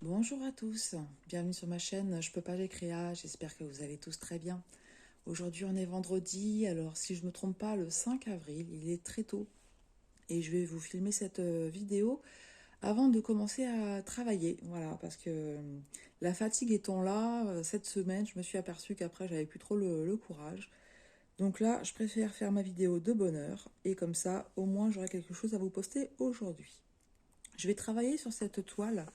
Bonjour à tous, bienvenue sur ma chaîne Je peux pas les créas, j'espère que vous allez tous très bien. Aujourd'hui on est vendredi, alors si je ne me trompe pas le 5 avril, il est très tôt et je vais vous filmer cette vidéo avant de commencer à travailler. Voilà, parce que la fatigue étant là, cette semaine je me suis aperçue qu'après j'avais plus trop le courage. Donc là je préfère faire ma vidéo de bonne heure et comme ça au moins j'aurai quelque chose à vous poster aujourd'hui. Je vais travailler sur cette toile.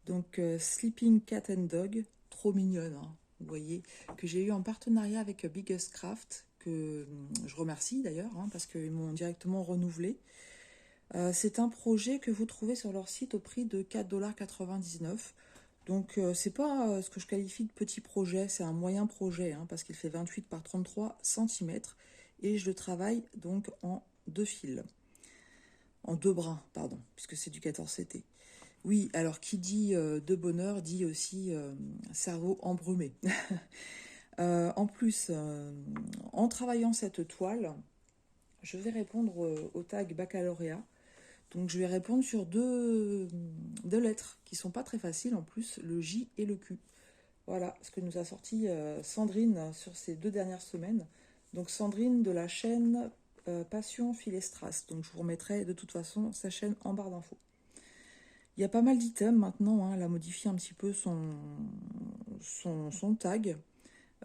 Donc, Sleeping Cat and Dog, trop mignonne, hein, vous voyez, que j'ai eu en partenariat avec Biggest Craft, que je remercie d'ailleurs, hein, parce qu'ils m'ont directement renouvelé. C'est un projet que vous trouvez sur leur site au prix de 4,99 $. Donc, c'est pas ce que je qualifie de petit projet, c'est un moyen projet, hein, parce qu'il fait 28 par 33 cm, et je le travaille donc en deux fils, en deux brins, pardon, puisque c'est du 14 CT. Oui, alors qui dit de bonheur dit aussi cerveau embrumé. En plus, en travaillant cette toile, je vais répondre au tag baccalauréat. Donc je vais répondre sur deux lettres qui sont pas très faciles en plus, le J et le Q. Voilà ce que nous a sorti Sandrine sur ces 2 dernières semaines. Donc Sandrine de la chaîne Passion Philestras. Donc je vous remettrai de toute façon sa chaîne en barre d'infos. Il y a pas mal d'items maintenant, hein, elle a modifié un petit peu son tag.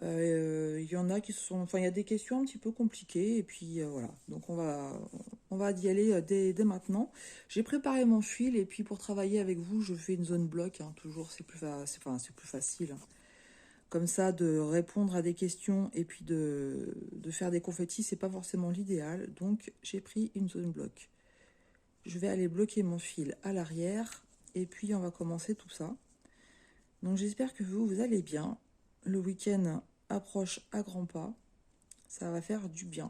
Il y en a qui sont. Enfin, il y a des questions un petit peu compliquées, et puis voilà. Donc on va y aller dès maintenant. J'ai préparé mon fil, et puis pour travailler avec vous, je fais une zone bloc, hein, toujours, c'est plus facile, hein. Comme ça, de répondre à des questions et puis de faire des confettis, c'est pas forcément l'idéal. Donc j'ai pris une zone bloc. Je vais aller bloquer mon fil à l'arrière et puis on va commencer tout ça. Donc j'espère que vous allez bien. Le week-end approche à grands pas. Ça va faire du bien.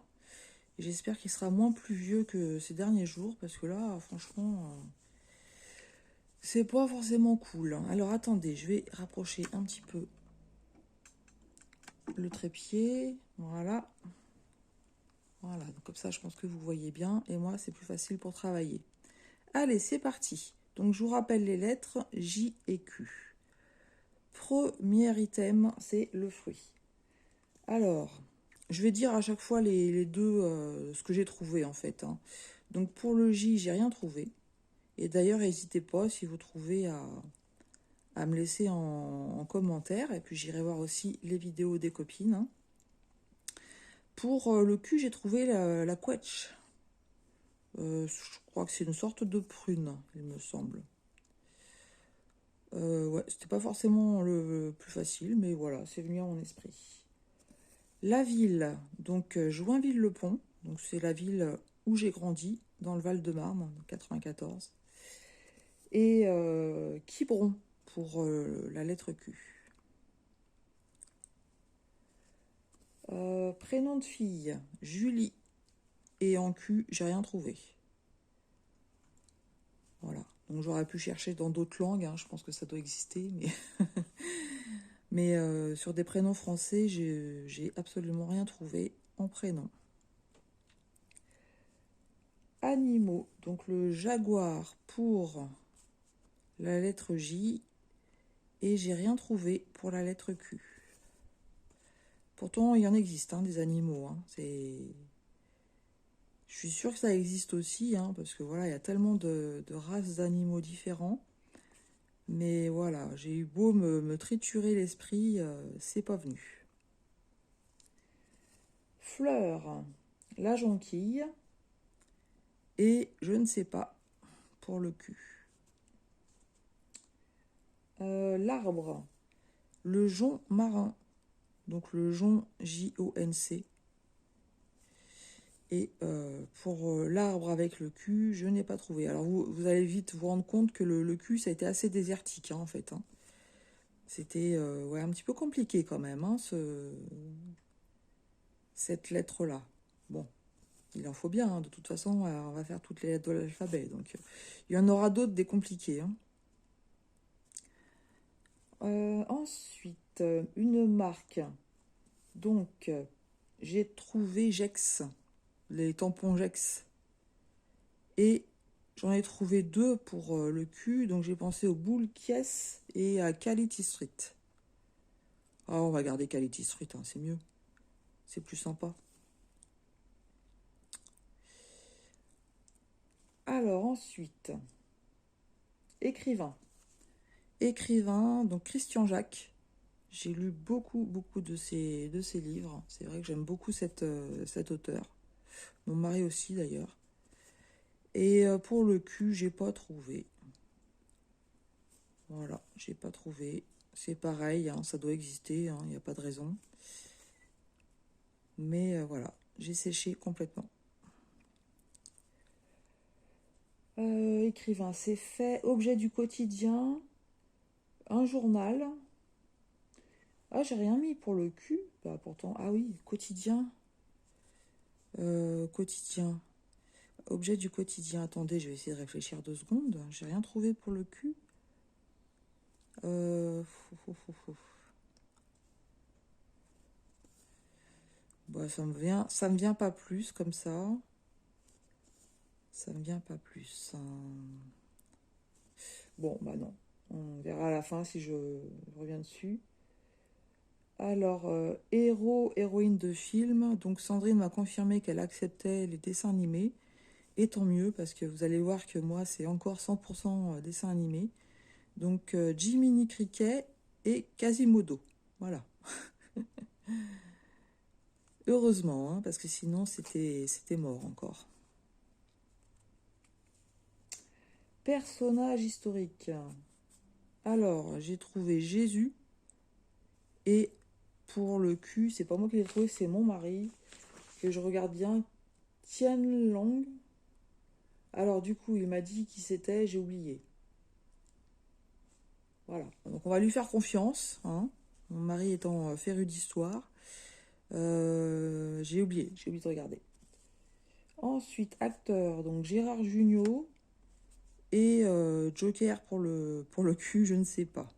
Et j'espère qu'il sera moins pluvieux que ces derniers jours parce que là, franchement, c'est pas forcément cool. Alors attendez, je vais rapprocher un petit peu le trépied. Voilà. Voilà, donc comme ça je pense que vous voyez bien. Et moi, c'est plus facile pour travailler. Allez, c'est parti. Donc je vous rappelle les lettres J et Q. Premier item, c'est le fruit. Alors, je vais dire à chaque fois les deux, ce que j'ai trouvé en fait, hein. Donc pour le J, j'ai rien trouvé. Et d'ailleurs, n'hésitez pas si vous trouvez à me laisser en commentaire. Et puis j'irai voir aussi les vidéos des copines, hein. Pour le Q, j'ai trouvé la quetch. Je crois que c'est une sorte de prune, il me semble. Ouais, c'était pas forcément le plus facile, mais voilà, c'est venu à mon esprit. La ville, donc Joinville-le-Pont, donc c'est la ville où j'ai grandi, dans le Val-de-Marne, en 94. Et Quiberon, pour la lettre Q. Prénom de fille, Julie. Et en Q, j'ai rien trouvé. Voilà. Donc j'aurais pu chercher dans d'autres langues, hein, je pense que ça doit exister, mais sur des prénoms français, j'ai absolument rien trouvé en prénom. Animaux, donc le jaguar pour la lettre J, et j'ai rien trouvé pour la lettre Q. Pourtant, il y en existe, hein, des animaux, hein. Je suis sûre que ça existe aussi, hein, parce que voilà, il y a tellement de races d'animaux différents. Mais voilà, j'ai eu beau me triturer l'esprit, c'est pas venu. Fleur, la jonquille, et je ne sais pas pour le cul. L'arbre, le jonc marin, donc le jonc J-O-N-C. Et pour l'arbre avec le cul, je n'ai pas trouvé. Alors vous allez vite vous rendre compte que le cul, ça a été assez désertique, hein, en fait, hein. C'était ouais, un petit peu compliqué quand même, hein, cette lettre-là. Bon, il en faut bien, hein, de toute façon, on va faire toutes les lettres de l'alphabet. Donc il y en aura d'autres des compliqués, hein. Ensuite, une marque. Donc, j'ai trouvé Jex, les tampons Jex. Et J'en ai trouvé 2 pour le cul, donc j'ai pensé au Boule Kies et à Quality Street. Ah, on va garder Quality Street, hein, c'est mieux. C'est plus sympa. Alors ensuite, écrivain. Écrivain, donc Christian Jacques. J'ai lu beaucoup, beaucoup de ses livres. C'est vrai que j'aime beaucoup cet auteur. Mon mari aussi d'ailleurs. Et pour le cul, j'ai pas trouvé. Voilà, j'ai pas trouvé. C'est pareil, hein, ça doit exister, il n'y a pas de raison. Mais voilà, j'ai séché complètement. Écrivain, c'est fait. Objet du quotidien. Un journal. Ah, j'ai rien mis pour le cul. Bah pourtant, ah oui, quotidien. Quotidien. Objet du quotidien. Attendez, je vais essayer de réfléchir 2 secondes. J'ai rien trouvé pour le cul. Bah, ça me vient pas plus comme ça. Ça me vient pas plus. Bon, bah non. On verra à la fin si je reviens dessus. Alors, héros, héroïne de film. Donc Sandrine m'a confirmé qu'elle acceptait les dessins animés. Et tant mieux, parce que vous allez voir que moi, c'est encore 100% dessin animé. Donc, Jiminy Cricket et Quasimodo. Voilà. Heureusement, hein, parce que sinon, c'était mort encore. Personnage historique. Alors, j'ai trouvé Jésus. Et pour le cul, c'est pas moi qui l'ai trouvé, c'est mon mari. Que je regarde bien. Tianlong. Alors, du coup, il m'a dit qui c'était, j'ai oublié. Voilà. Donc, on va lui faire confiance. Hein. Mon mari étant féru d'histoire. J'ai oublié de regarder. Ensuite, acteur, donc Gérard Jugnot et Joker pour le cul, je ne sais pas.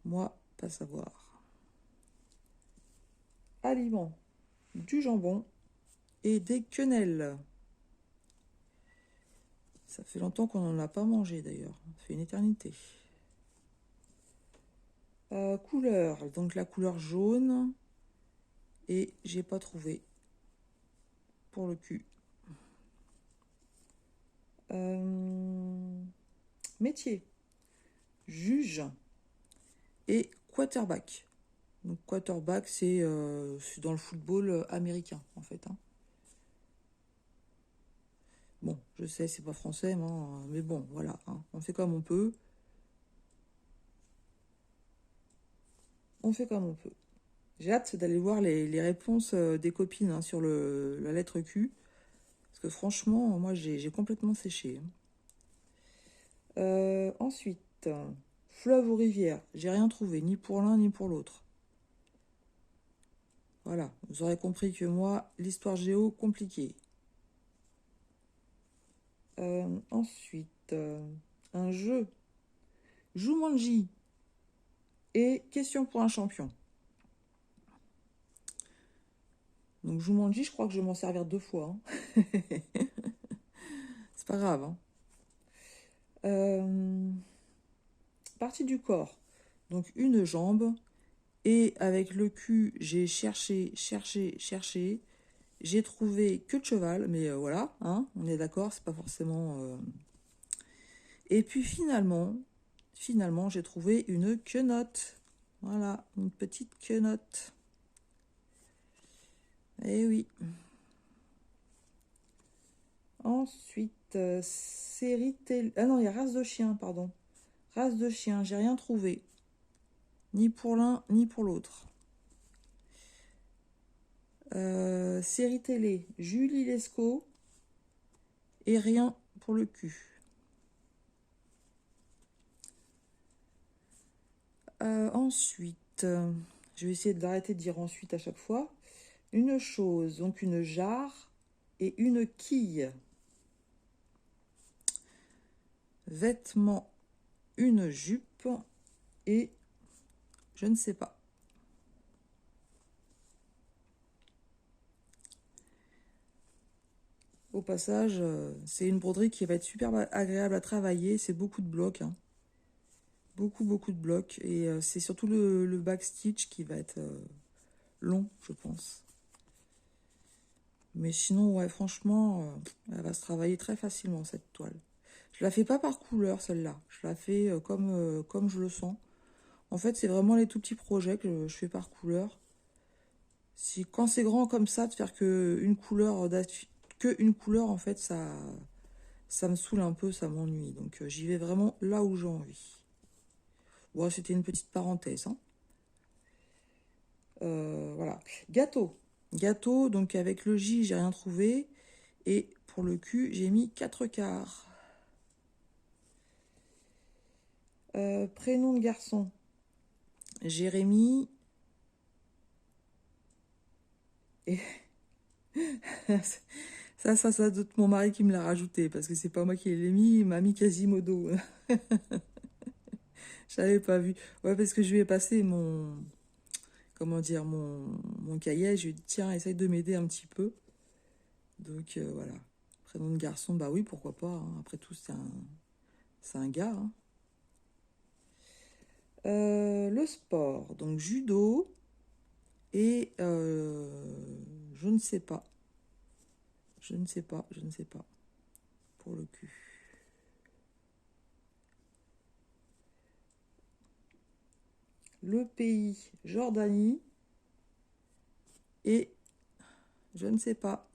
Moi, pas savoir. Aliment, du jambon et des quenelles. Ça fait longtemps qu'on n'en a pas mangé d'ailleurs. Ça fait une éternité. Couleur, donc la couleur jaune. Et j'ai pas trouvé pour le cul. Métier, juge et quarterback. Donc quarterback, c'est dans le football américain, en fait. Hein. Bon, je sais, c'est pas français, mais bon, voilà. Hein. On fait comme on peut. On fait comme on peut. J'ai hâte d'aller voir les réponses des copines hein, sur la lettre Q. Parce que franchement, moi, j'ai complètement séché. Ensuite, fleuve ou rivière. J'ai rien trouvé, ni pour l'un, ni pour l'autre. Voilà, vous aurez compris que moi, l'histoire géo, compliquée. Ensuite, un jeu. Jumanji et question pour un champion. Donc Jumanji, je crois que je vais m'en servir 2 fois. Hein. C'est pas grave. Hein. Partie du corps. Donc une jambe. Et avec le cul, j'ai cherché. J'ai trouvé queue de cheval, mais voilà, hein, on est d'accord, c'est pas forcément... Et puis finalement, j'ai trouvé une quenotte. Voilà, une petite quenotte. Eh oui. Ensuite, série télé... Ah non, il y a race de chien, pardon. Race de chien, j'ai rien trouvé. Ni pour l'un, ni pour l'autre. Série télé, Julie Lescaut. Et rien pour le cul. Ensuite, je vais essayer d'arrêter de dire ensuite à chaque fois. Une chose, donc une jarre et une quille. Vêtements, une jupe et je ne sais pas. Au passage, c'est une broderie qui va être super agréable à travailler. C'est beaucoup de blocs, hein. Beaucoup, beaucoup de blocs. Et c'est surtout le backstitch qui va être long, je pense. Mais sinon, ouais, franchement, elle va se travailler très facilement, cette toile. Je la fais pas par couleur, celle-là. Je la fais comme je le sens. En fait, c'est vraiment les tout petits projets que je fais par couleur. Si, quand c'est grand comme ça, de faire que une couleur, en fait, ça me saoule un peu, ça m'ennuie. Donc, j'y vais vraiment là où j'ai envie. Bon, c'était une petite parenthèse, hein. Voilà. Gâteau. Gâteau, donc avec le J, j'ai rien trouvé. Et pour le Q, j'ai mis 4 quarts. Prénom de garçon. Jérémy. Et ça doit être mon mari qui me l'a rajouté, parce que c'est pas moi qui l'ai mis, il m'a mis Quasimodo. J'avais pas vu. Ouais, parce que je lui ai passé comment dire, mon cahier, je lui ai dit, tiens, essaye de m'aider un petit peu. Donc, voilà. Prénom de garçon, bah oui, pourquoi pas, hein. Après tout, c'est un gars, hein. Le sport, donc judo et je ne sais pas. Je ne sais pas, je ne sais pas. Pour le cul. Le pays, Jordanie. Et je ne sais pas.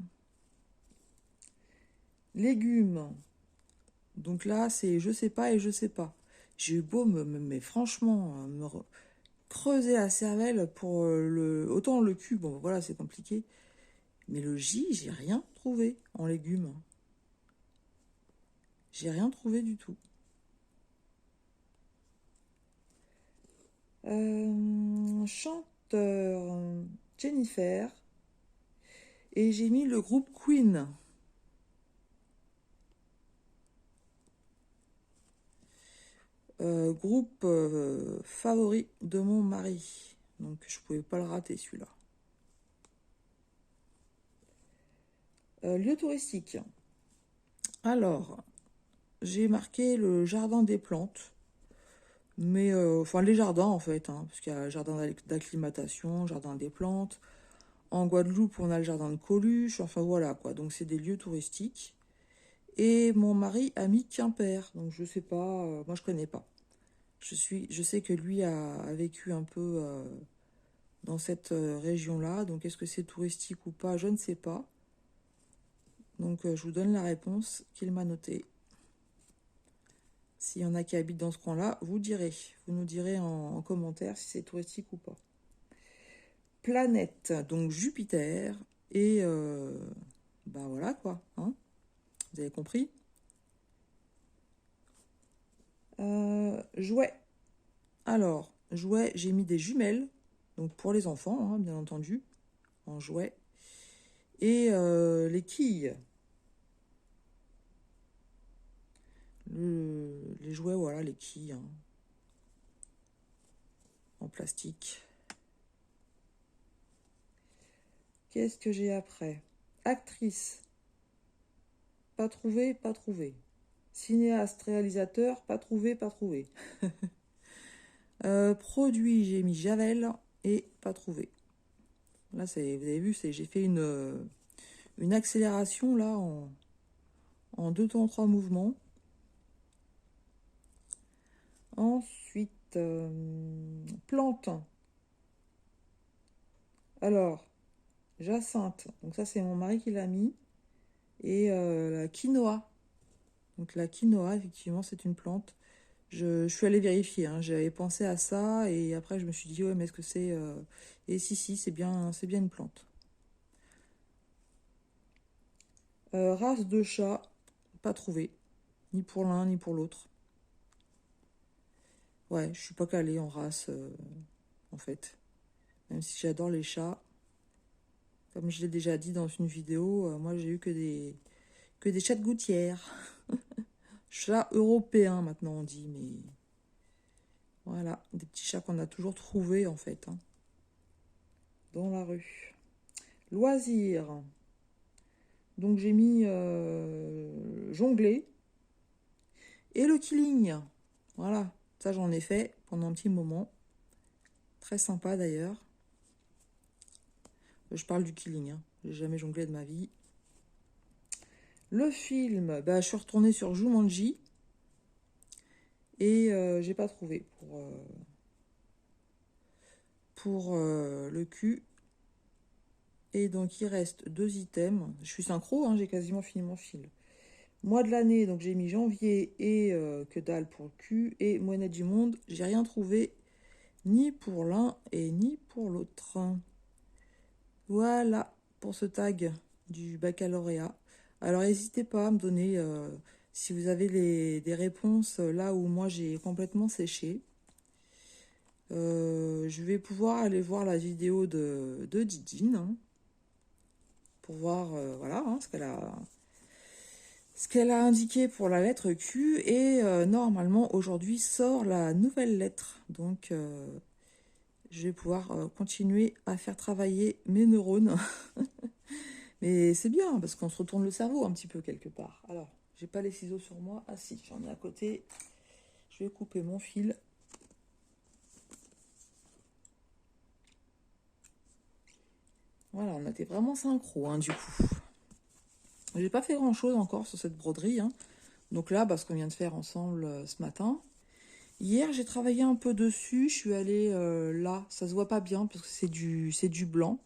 Légumes. Donc là, c'est je sais pas et je sais pas. J'ai eu beau mais franchement, creuser la cervelle pour autant le cul, bon voilà, c'est compliqué. Mais le J, j'ai rien trouvé en légumes. J'ai rien trouvé du tout. Chanteur, Jennifer. Et j'ai mis le groupe Queen. Groupe favori de mon mari. Donc je pouvais pas le rater celui-là. Lieu touristique. Alors, j'ai marqué le jardin des plantes. Mais, enfin, les jardins en fait, hein, parce qu'il y a le jardin d'acclimatation, jardin des plantes. En Guadeloupe, on a le jardin de Coluche. Enfin, voilà quoi. Donc, c'est des lieux touristiques. Et mon mari a mis Quimper. Donc, je sais pas. Moi, je connais pas. Je sais que lui a vécu un peu dans cette région-là. Donc, est-ce que c'est touristique ou pas? Je ne sais pas. Donc, je vous donne la réponse qu'il m'a notée. S'il y en a qui habitent dans ce coin-là, vous direz. Vous nous direz en commentaire si c'est touristique ou pas. Planète, donc Jupiter. Et ben voilà quoi. Hein, vous avez compris? Jouets. Alors, jouets, j'ai mis des jumelles. Donc pour les enfants, hein, bien entendu. En jouets. Et les quilles. Les jouets, voilà, les quilles. Hein, en plastique. Qu'est-ce que j'ai après? Actrice. Pas trouvé, pas trouvé. Cinéaste, réalisateur, pas trouvé, pas trouvé. Produit, j'ai mis Javel et pas trouvé. Là, vous avez vu, j'ai fait une accélération là en 2 temps 3 mouvements. Ensuite, plante. Alors, jacinthe. Donc ça, c'est mon mari qui l'a mis. Et la quinoa. Donc la quinoa, effectivement, c'est une plante. Je suis allée vérifier, hein. J'avais pensé à ça et après je me suis dit ouais mais est-ce que c'est et si c'est bien une plante. Race de chat, pas trouvé, ni pour l'un ni pour l'autre. Ouais, je suis pas calée en race en fait. Même si j'adore les chats, comme je l'ai déjà dit dans une vidéo, moi j'ai eu que des chats de gouttière. Chats européens maintenant on dit, mais voilà, des petits chats qu'on a toujours trouvés en fait, hein, dans la rue. Loisirs. Donc j'ai mis jongler et le killing. Voilà, ça j'en ai fait pendant un petit moment. Très sympa d'ailleurs. Je parle du killing, hein. J'ai jamais jonglé de ma vie. Le film, bah, je suis retournée sur Jumanji. Et j'ai pas trouvé pour le cul. Et donc il reste 2 items. Je suis synchro, hein, j'ai quasiment fini mon fil. Mois de l'année, donc j'ai mis janvier et que dalle pour le cul. Et monnaie du monde, j'ai rien trouvé ni pour l'un et ni pour l'autre. Voilà pour ce tag du baccalauréat. Alors n'hésitez pas à me donner si vous avez des réponses là où moi j'ai complètement séché. Je vais pouvoir aller voir la vidéo de Didine, hein, pour voir voilà, hein, ce qu'elle a indiqué pour la lettre Q. Et normalement, aujourd'hui sort la nouvelle lettre. Donc, je vais pouvoir continuer à faire travailler mes neurones. Mais c'est bien, parce qu'on se retourne le cerveau un petit peu quelque part. Alors, j'ai pas les ciseaux sur moi. Ah si, j'en ai à côté. Je vais couper mon fil. Voilà, on était vraiment synchro, hein, du coup. J'ai pas fait grand chose encore sur cette broderie, hein. Donc là, parce qu'on vient de faire ensemble ce matin. Hier, j'ai travaillé un peu dessus. Je suis allée là. Ça se voit pas bien parce que c'est du blanc.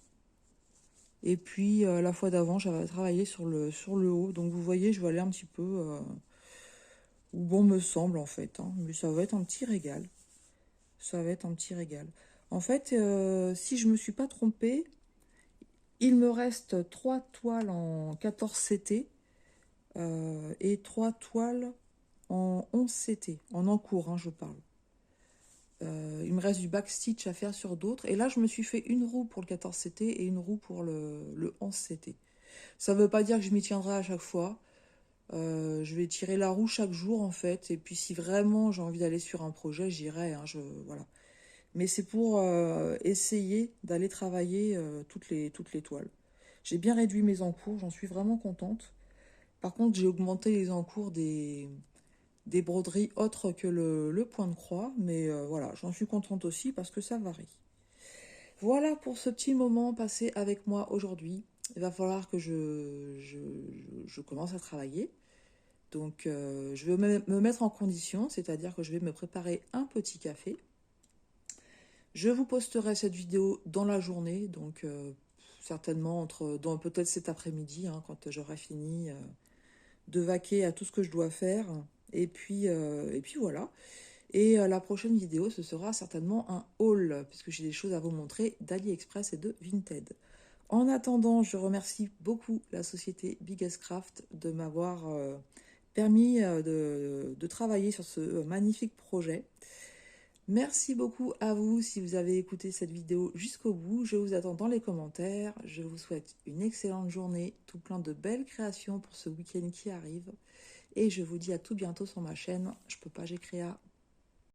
Et puis la fois d'avant, j'avais travaillé sur le haut. Donc vous voyez, je vais aller un petit peu où bon me semble en fait, hein. Mais ça va être un petit régal. Ça va être un petit régal. En fait, si je me suis pas trompée, il me reste 3 toiles en 14 CT et 3 toiles en 11 CT. En encours, hein, je parle. Il me reste du backstitch à faire sur d'autres. Et là, je me suis fait une roue pour le 14 CT et une roue pour le 11 CT. Ça ne veut pas dire que je m'y tiendrai à chaque fois. Je vais tirer la roue chaque jour, en fait. Et puis, si vraiment j'ai envie d'aller sur un projet, j'irai, hein, voilà. Mais c'est pour essayer d'aller travailler toutes les toiles. J'ai bien réduit mes encours, j'en suis vraiment contente. Par contre, j'ai augmenté les encours des broderies autres que le point de croix, mais voilà, j'en suis contente aussi parce que ça varie. Voilà pour ce petit moment passé avec moi aujourd'hui. Il va falloir que je commence à travailler. Donc, je vais me mettre en condition, c'est-à-dire que je vais me préparer un petit café. Je vous posterai cette vidéo dans la journée, donc certainement dans peut-être cet après-midi, hein, quand j'aurai fini de vaquer à tout ce que je dois faire. Et puis voilà. Et la prochaine vidéo, ce sera certainement un haul, puisque j'ai des choses à vous montrer d'AliExpress et de Vinted. En attendant, je remercie beaucoup la société Biggest Craft de m'avoir permis de travailler sur ce magnifique projet. Merci beaucoup à vous si vous avez écouté cette vidéo jusqu'au bout. Je vous attends dans les commentaires. Je vous souhaite une excellente journée, tout plein de belles créations pour ce week-end qui arrive. Et je vous dis à tout bientôt sur ma chaîne. Je peux pas, j'ai créa.